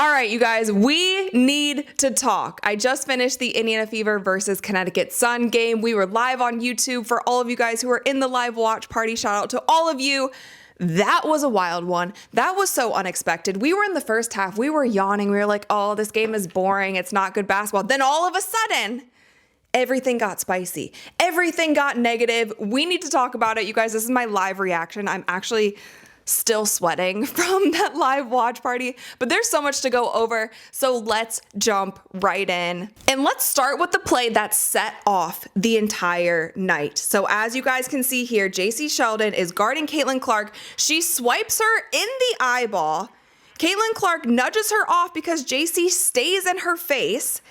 All right, you guys, we need to talk. I just finished the Indiana Fever versus Connecticut Sun game. We were live on YouTube for all of you guys who are in the live watch party. Shout out to all of you. That was a wild one. That was so unexpected. We were in the first half. We were yawning. We were like, oh, this game is boring. It's not good basketball. Then all of a sudden, everything got spicy. Everything got negative. We need to talk about it. You guys, this is my live reaction. I'm actually still sweating from that live watch party, but there's so much to go over. So let's jump right in. And let's start with the play that set off the entire night. So as you guys can see here, JC Sheldon is guarding Caitlin Clark. She swipes her in the eyeball. Caitlin Clark nudges her off because JC stays in her face.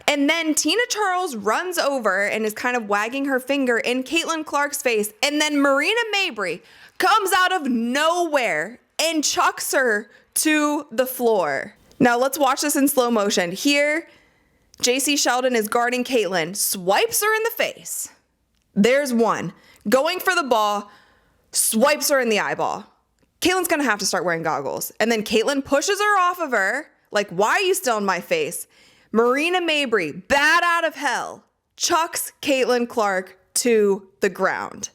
And then Tina Charles runs over and is kind of wagging her finger in Caitlin Clark's face. And then Marina Maybrey comes out of nowhere and chucks her to the floor. Now let's watch this in slow motion. Here, JC Sheldon is guarding Caitlin, swipes her in the face. There's one. Going for the ball, swipes her in the eyeball. Caitlin's gonna have to start wearing goggles. And then Caitlin pushes her off of her, like, why are you still in my face? Marina Maybrey, bat out of hell, chucks Caitlin Clark to the ground.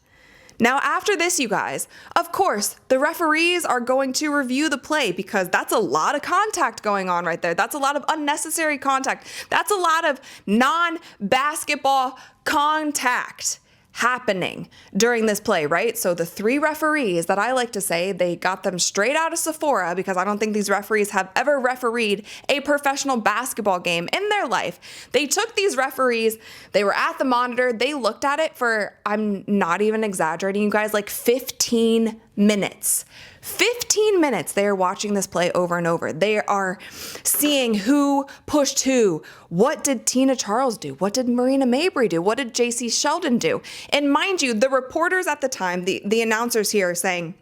Now, after this, you guys, of course, the referees are going to review the play because that's a lot of contact going on right there. That's a lot of unnecessary contact. That's a lot of non-basketball contact happening during this play, right? So the three referees that I like to say, they got them straight out of Sephora because I don't think these referees have ever refereed a professional basketball game in their life. They took these referees, they were at the monitor, they looked at it for, I'm not even exaggerating, you guys, like 15 minutes. 15 minutes they are watching this play over and over. They are seeing who pushed who. What did Tina Charles do? What did Marina Maybrey do? What did JC Sheldon do? And mind you, the reporters at the time, the announcers here are saying,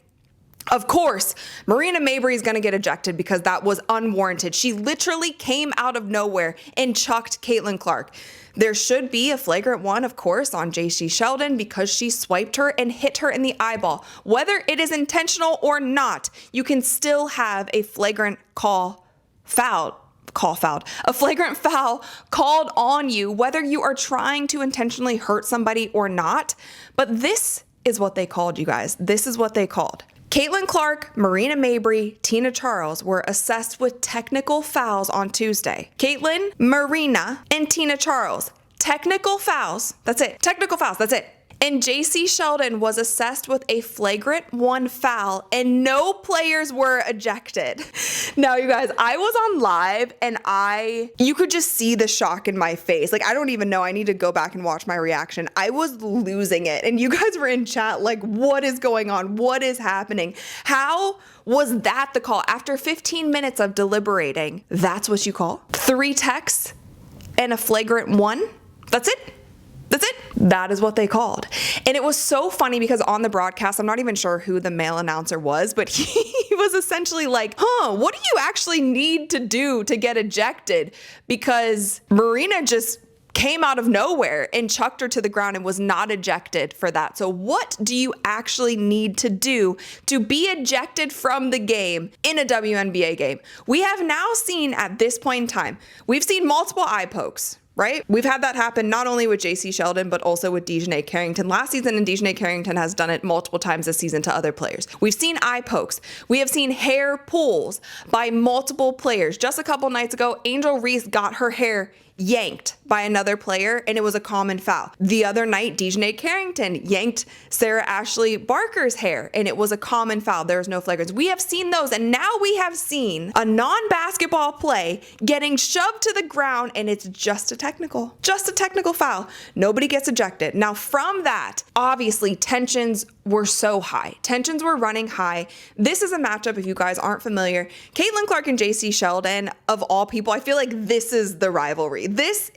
of course, Marina Maybrey is going to get ejected because that was unwarranted. She literally came out of nowhere and chucked Caitlin Clark. There should be a flagrant one, of course, on JC Sheldon because she swiped her and hit her in the eyeball. Whether it is intentional or not, you can still have a flagrant a flagrant foul called on you, whether you are trying to intentionally hurt somebody or not. But this is what they called, you guys. This is what they called. Caitlin Clark, Marina Maybrey, Tina Charles were assessed with technical fouls on Tuesday. Caitlin, Marina, and Tina Charles. Technical fouls. That's it. Technical fouls. That's it. And JC Sheldon was assessed with a flagrant one foul and no players were ejected. Now, you guys, I was on live and you could just see the shock in my face. Like, I don't even know. I need to go back and watch my reaction. I was losing it. And you guys were in chat like, what is going on? What is happening? How was that the call? After 15 minutes of deliberating, that's what you call? 3 texts and a flagrant one? That's it? That's it. That is what they called. And it was so funny because on the broadcast, I'm not even sure who the male announcer was, but he was essentially like, what do you actually need to do to get ejected? Because Marina just came out of nowhere and chucked her to the ground and was not ejected for that. So what do you actually need to do to be ejected from the game in a WNBA game? We have now seen at this point in time, we've seen multiple eye pokes. Right? We've had that happen not only with JC Sheldon, but also with DeJounte Carrington last season, and DeJounte Carrington has done it multiple times this season to other players. We've seen eye pokes. We have seen hair pulls by multiple players. Just a couple nights ago, Angel Reese got her hair yanked by another player, and it was a common foul. The other night, DeJounte Carrington yanked Sarah Ashley Barker's hair, and it was a common foul. There was no flagrants. We have seen those, and now we have seen a non-basketball play getting shoved to the ground, and it's just a technical foul. Nobody gets ejected. Now, from that, obviously, tensions were so high. Tensions were running high. This is a matchup, if you guys aren't familiar, Caitlin Clark and JC Sheldon, of all people, I feel like this is the rivalry. This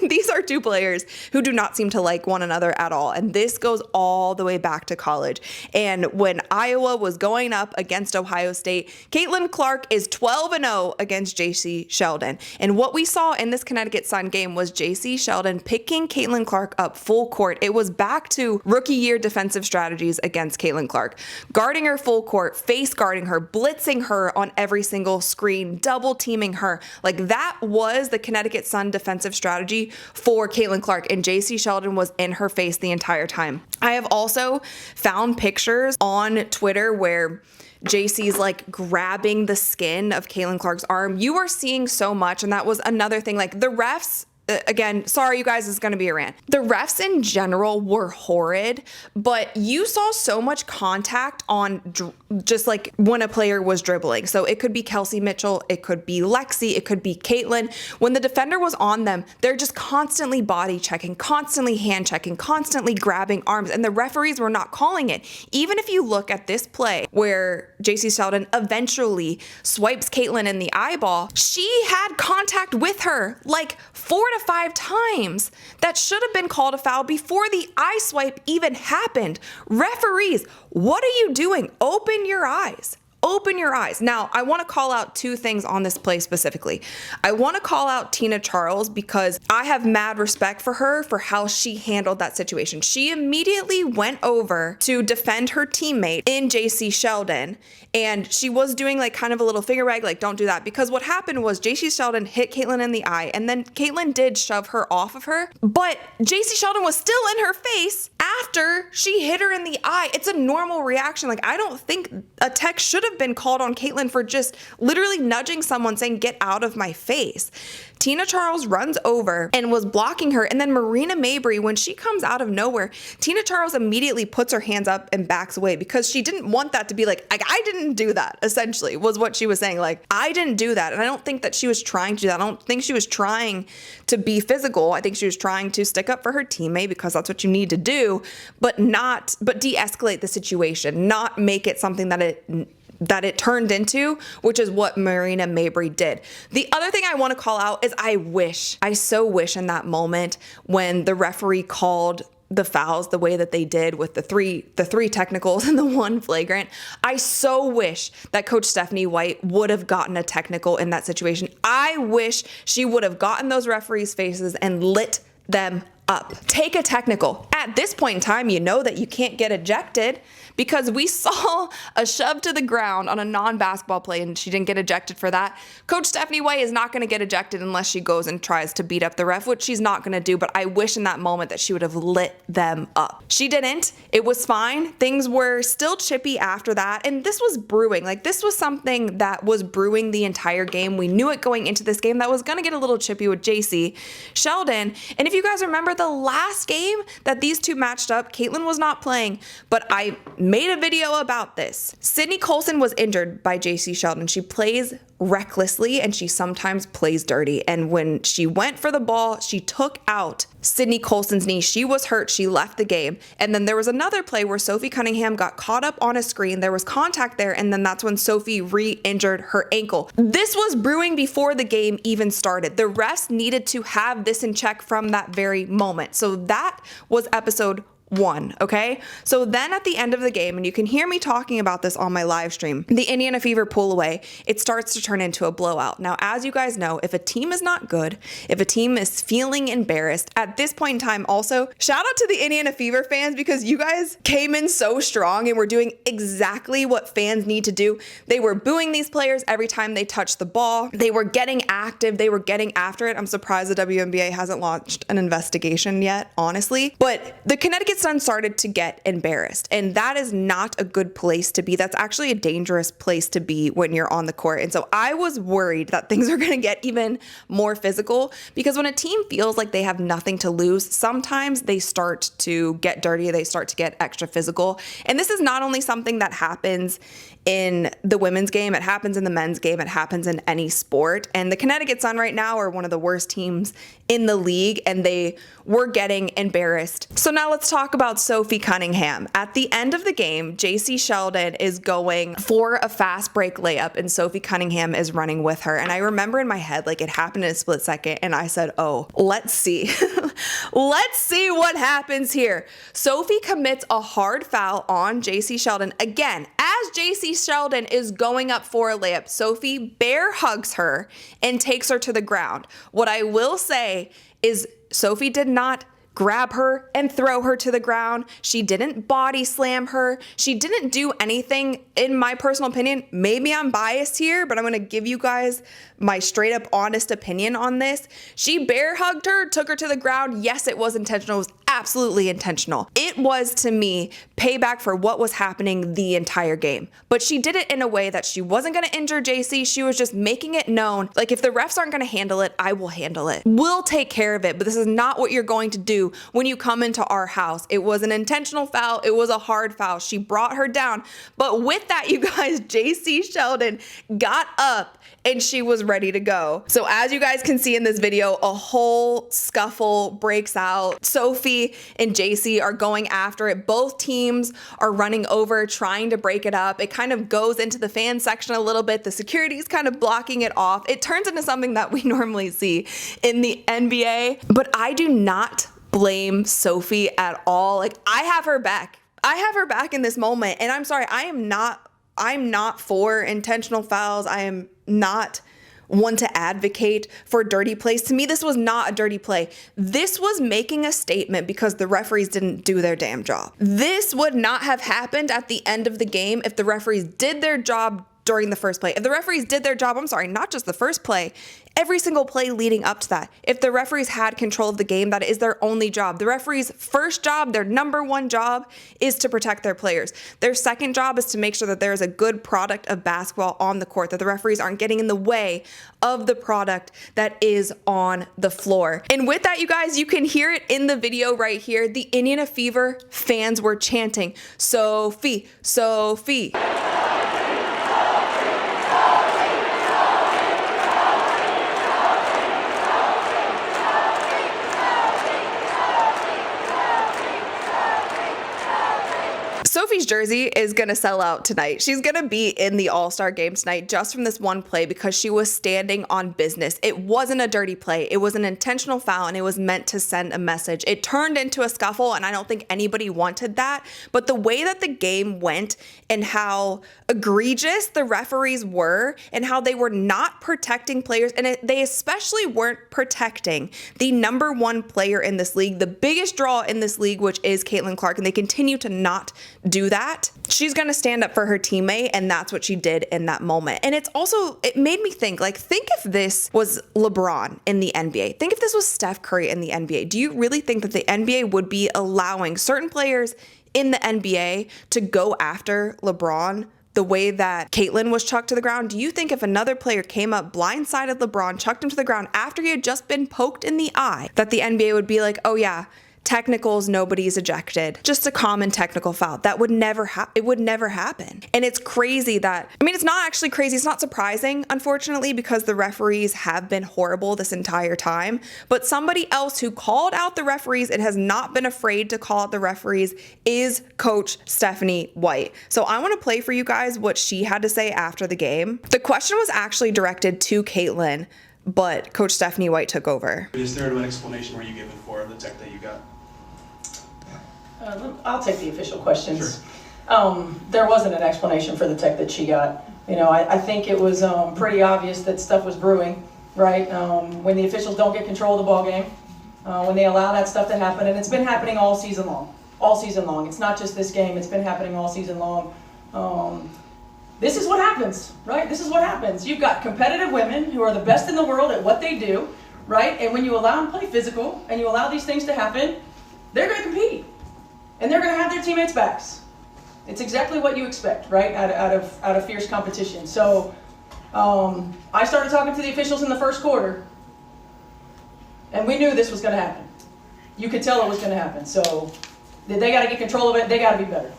these are two players who do not seem to like one another at all. And this goes all the way back to college. And when Iowa was going up against Ohio State, Caitlin Clark is 12-0 against JC Sheldon. And what we saw in this Connecticut Sun game was JC Sheldon picking Caitlin Clark up full court. It was back to rookie year defensive strategies against Caitlin Clark, guarding her full court, face guarding her, blitzing her on every single screen, double teaming her. Like, that was the Connecticut Sun defensive strategy for Caitlin Clark, and JC Sheldon was in her face the entire time. I have also found pictures on Twitter where JC's like grabbing the skin of Caitlin Clark's arm. You are seeing so much, and that was another thing. Like, the refs, again, sorry you guys, it's going to be a rant. The refs in general were horrid, but you saw so much contact on just like when a player was dribbling. So it could be Kelsey Mitchell, it could be Lexi, it could be Caitlin. When the defender was on them, they're just constantly body checking, constantly hand checking, constantly grabbing arms, and the referees were not calling it. Even if you look at this play where JC Sheldon eventually swipes Caitlin in the eyeball, she had contact with her like 4 to 5 times. That should have been called a foul before the eye swipe even happened. Referees, what are you doing? Open your eyes. Open your eyes. Now, I want to call out two things on this play specifically. I want to call out Tina Charles because I have mad respect for her for how she handled that situation. She immediately went over to defend her teammate in JC Sheldon, and she was doing like kind of a little finger wag, like, don't do that. Because what happened was JC Sheldon hit Caitlin in the eye, and then Caitlin did shove her off of her, but JC Sheldon was still in her face after she hit her in the eye. It's a normal reaction. Like, I don't think a tech should have been called on Caitlin for just literally nudging someone saying, get out of my face. Tina Charles runs over and was blocking her. And then Marina Maybrey, when she comes out of nowhere, Tina Charles immediately puts her hands up and backs away because she didn't want that to be like, I didn't do that, essentially, was what she was saying. Like, I didn't do that. And I don't think that she was trying to do that. I don't think she was trying to be physical. I think she was trying to stick up for her teammate because that's what you need to do, but de-escalate the situation, not make it something that it turned into, which is what Marina Maybrey did. The other thing I want to call out is I so wish in that moment when the referee called the fouls the way that they did with the three technicals and the one flagrant, I so wish that Coach Stephanie White would have gotten a technical in that situation. I wish she would have gotten those referees' faces and lit them up. Take a technical. At this point in time, you know that you can't get ejected because we saw a shove to the ground on a non-basketball play and she didn't get ejected for that. Coach Stephanie White is not going to get ejected unless she goes and tries to beat up the ref, which she's not going to do, but I wish in that moment that she would have lit them up. She didn't. It was fine. Things were still chippy after that, and this was brewing. Like, this was something that was brewing the entire game. We knew it going into this game that was going to get a little chippy with JC Sheldon, and if you guys remember the last game that these two matched up, Caitlin was not playing, but I made a video about this. Sydney Colson was injured by JC Sheldon. She plays recklessly and she sometimes plays dirty. And when she went for the ball, she took out Sydney Colson's knee. She was hurt. She left the game. And then there was another play where Sophie Cunningham got caught up on a screen. There was contact there. And then that's when Sophie re-injured her ankle. This was brewing before the game even started. The refs needed to have this in check from that very moment. So that was episode 1, okay? So then at the end of the game, and you can hear me talking about this on my live stream, the Indiana Fever pull away, it starts to turn into a blowout. Now, as you guys know, if a team is not good, if a team is feeling embarrassed, at this point in time also, shout out to the Indiana Fever fans because you guys came in so strong and were doing exactly what fans need to do. They were booing these players every time they touched the ball. They were getting active. They were getting after it. I'm surprised the WNBA hasn't launched an investigation yet, honestly. But the Connecticut Sun started to get embarrassed, and that is not a good place to be. That's actually a dangerous place to be when you're on the court. And so I was worried that things are going to get even more physical because when a team feels like they have nothing to lose, sometimes they start to get dirty, they start to get extra physical. And this is not only something that happens in the women's game, it happens in the men's game, it happens in any sport. And the Connecticut Sun right now are one of the worst teams in the league, and they were getting embarrassed. So now let's talk talk about Sophie Cunningham. At the end of the game, JC Sheldon is going for a fast break layup and Sophie Cunningham is running with her. And I remember in my head, like, it happened in a split second and I said, oh, let's see. Let's see what happens here. Sophie commits a hard foul on JC Sheldon. Again, as JC Sheldon is going up for a layup, Sophie bear hugs her and takes her to the ground. What I will say is Sophie did not grab her and throw her to the ground. She didn't body slam her. She didn't do anything, in my personal opinion. Maybe I'm biased here, but I'm going to give you guys my straight up honest opinion on this. She bear hugged her, took her to the ground. Yes, it was intentional. It was absolutely intentional. It was, to me, payback for what was happening the entire game. But she did it in a way that she wasn't going to injure JC. She was just making it known, like, if the refs aren't going to handle it, I will handle it. We'll take care of it, but this is not what you're going to do when you come into our house. It was an intentional foul. It was a hard foul. She brought her down. But with that, you guys, JC Sheldon got up and she was ready to go. So as you guys can see in this video, a whole scuffle breaks out. Sophie and JC are going after it. Both teams are running over, trying to break it up. It kind of goes into the fan section a little bit. The security's kind of blocking it off. It turns into something that we normally see in the NBA, but I do not blame Sophie at all. Like, I have her back. I have her back in this moment. And I'm sorry, I'm not for intentional fouls. I am not one to advocate for dirty plays. To me, this was not a dirty play. This was making a statement because the referees didn't do their damn job. This would not have happened at the end of the game if the referees did their job during the first play. If the referees did their job, I'm sorry, not just the first play, every single play leading up to that. If the referees had control of the game, that is their only job. The referees' first job, their number one job, is to protect their players. Their second job is to make sure that there is a good product of basketball on the court, that the referees aren't getting in the way of the product that is on the floor. And with that, you guys, you can hear it in the video right here. The Indiana Fever fans were chanting, "Sophie, Sophie." Sophie's jersey is going to sell out tonight. She's going to be in the All-Star game tonight just from this one play because she was standing on business. It wasn't a dirty play. It was an intentional foul and it was meant to send a message. It turned into a scuffle and I don't think anybody wanted that. But the way that the game went and how egregious the referees were and how they were not protecting players, and they especially weren't protecting the number one player in this league, the biggest draw in this league, which is Caitlin Clark, and they continue to not do that. She's going to stand up for her teammate, and that's what she did in that moment. And it made me think, like, think if this was LeBron in the NBA. Think if this was Steph Curry in the NBA. Do you really think that the NBA would be allowing certain players in the NBA to go after LeBron the way that Caitlin was chucked to the ground? Do you think if another player came up, blindsided LeBron, chucked him to the ground after he had just been poked in the eye, that the NBA would be like, oh yeah, technicals, nobody's ejected, just a common technical foul? That would never it would never happen. And it's crazy that, I mean, it's not actually crazy. It's not surprising, unfortunately, because the referees have been horrible this entire time. But somebody else who called out the referees and has not been afraid to call out the referees is Coach Stephanie White. So I want to play for you guys what she had to say after the game. The question was actually directed to Caitlin, but Coach Stephanie White took over. Is there an explanation were you given for the tech that you got? I'll take the official questions. Sure. There wasn't an explanation for the tech that she got. You know, I think it was pretty obvious that stuff was brewing, right? When the officials don't get control of the ball game, when they allow that stuff to happen, and it's been happening all season long. All season long. It's not just this game. It's been happening all season long. This is what happens, right? This is what happens. You've got competitive women who are the best in the world at what they do, right? And when you allow them to play physical and you allow these things to happen, they're going to compete. And they're going to have their teammates' backs. It's exactly what you expect, right? Out of fierce competition. So I started talking to the officials in the first quarter, and we knew this was going to happen. You could tell it was going to happen. So they got to get control of it. They got to be better.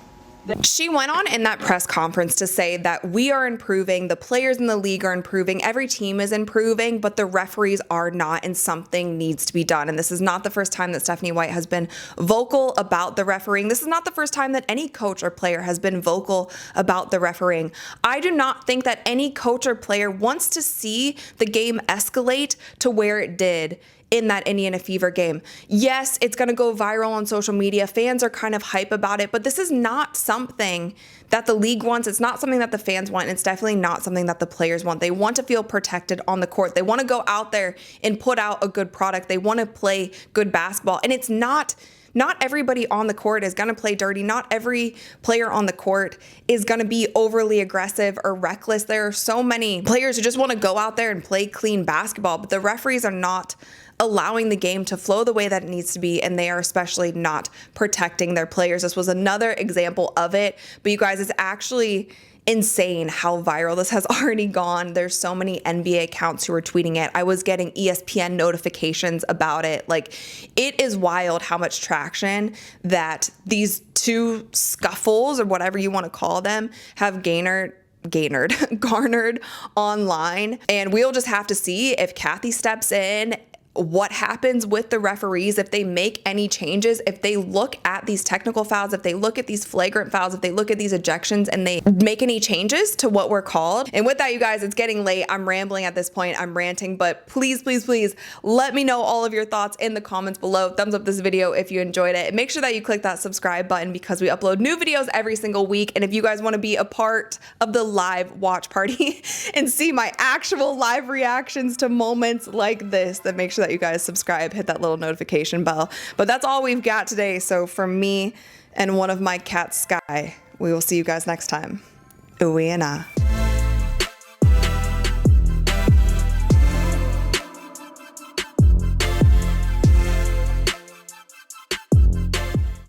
She went on in that press conference to say that we are improving, the players in the league are improving, every team is improving, but the referees are not, and something needs to be done. And this is not the first time that Stephanie White has been vocal about the refereeing. This is not the first time that any coach or player has been vocal about the refereeing. I do not think that any coach or player wants to see the game escalate to where it did in that Indiana Fever game. Yes, it's gonna go viral on social media. Fans are kind of hype about it, but this is not something that the league wants. It's not something that the fans want. It's definitely not something that the players want. They want to feel protected on the court. They want to go out there and put out a good product. They want to play good basketball. And it's not everybody on the court is going to play dirty. Not every player on the court is going to be overly aggressive or reckless. There are so many players who just want to go out there and play clean basketball, but the referees are not allowing the game to flow the way that it needs to be, and they are especially not protecting their players. This was another example of it, but you guys, it's actually insane how viral this has already gone. There's so many NBA accounts who are tweeting it. I was getting ESPN notifications about it. Like, it is wild how much traction that these two scuffles, or whatever you want to call them, have garnered online. And we'll just have to see if Kathy steps in, what happens with the referees, if they make any changes, if they look at these technical fouls, if they look at these flagrant fouls, if they look at these ejections and they make any changes to what we're called. And with that, you guys, it's getting late. I'm rambling at this point. I'm ranting, but please, please, please let me know all of your thoughts in the comments below. Thumbs up this video if you enjoyed it. And make sure that you click that subscribe button because we upload new videos every single week. And if you guys want to be a part of the live watch party and see my actual live reactions to moments like this, then make sure that you guys subscribe, hit that little notification bell. But that's all we've got today. So from me and one of my cats, Sky, we will see you guys next time. Uwi and